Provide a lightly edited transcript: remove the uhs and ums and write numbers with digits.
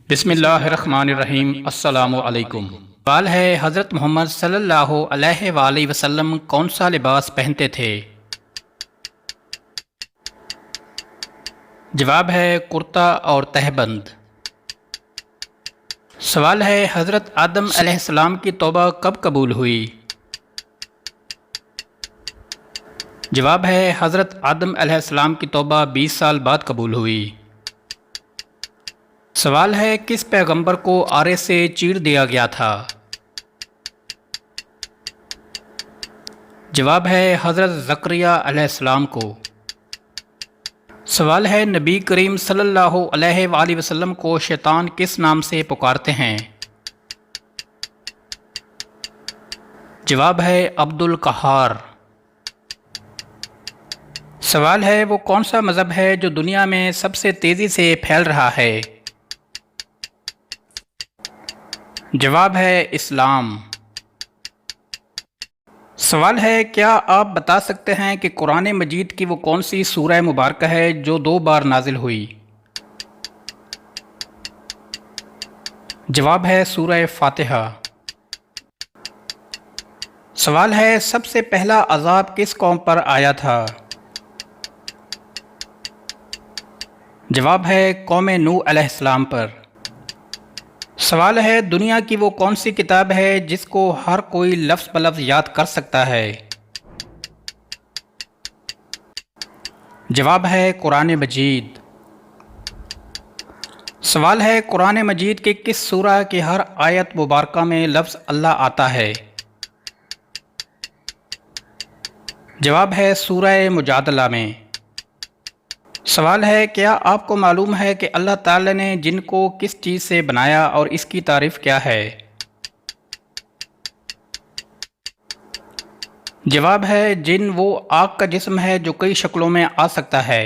بسم اللہ الرحمن الرحیم۔ السلام علیکم۔ سوال ہے، حضرت محمد صلی اللہ علیہ وآلہ وسلم کون سا لباس پہنتے تھے؟ جواب ہے کرتا اور تہبند۔ سوال ہے، حضرت آدم علیہ السلام کی توبہ کب قبول ہوئی؟ جواب ہے، حضرت آدم علیہ السلام کی توبہ 20 سال بعد قبول ہوئی۔ سوال ہے، کس پیغمبر کو آرے سے چیر دیا گیا تھا؟ جواب ہے، حضرت زکریا علیہ السلام کو۔ سوال ہے، نبی کریم صلی اللہ علیہ وآلہ وسلم کو شیطان کس نام سے پکارتے ہیں؟ جواب ہے، عبد القہار۔ سوال ہے، وہ کون سا مذہب ہے جو دنیا میں سب سے تیزی سے پھیل رہا ہے؟ جواب ہے، اسلام۔ سوال ہے، کیا آپ بتا سکتے ہیں کہ قرآن مجید کی وہ کون سی سورہ مبارکہ ہے جو 2 بار نازل ہوئی؟ جواب ہے، سورہ فاتحہ۔ سوال ہے، سب سے پہلا عذاب کس قوم پر آیا تھا؟ جواب ہے، قوم نوح علیہ السلام پر۔ سوال ہے، دنیا کی وہ کون سی کتاب ہے جس کو ہر کوئی لفظ بلفظ یاد کر سکتا ہے؟ جواب ہے، قرآن مجید۔ سوال ہے، قرآن مجید کے کس سورہ کی ہر آیت مبارکہ میں لفظ اللہ آتا ہے؟ جواب ہے، سورہ مجادلہ میں۔ سوال ہے، کیا آپ کو معلوم ہے کہ اللہ تعالی نے جن کو کس چیز سے بنایا اور اس کی تعریف کیا ہے؟ جواب ہے، جن وہ آگ کا جسم ہے جو کئی شکلوں میں آ سکتا ہے۔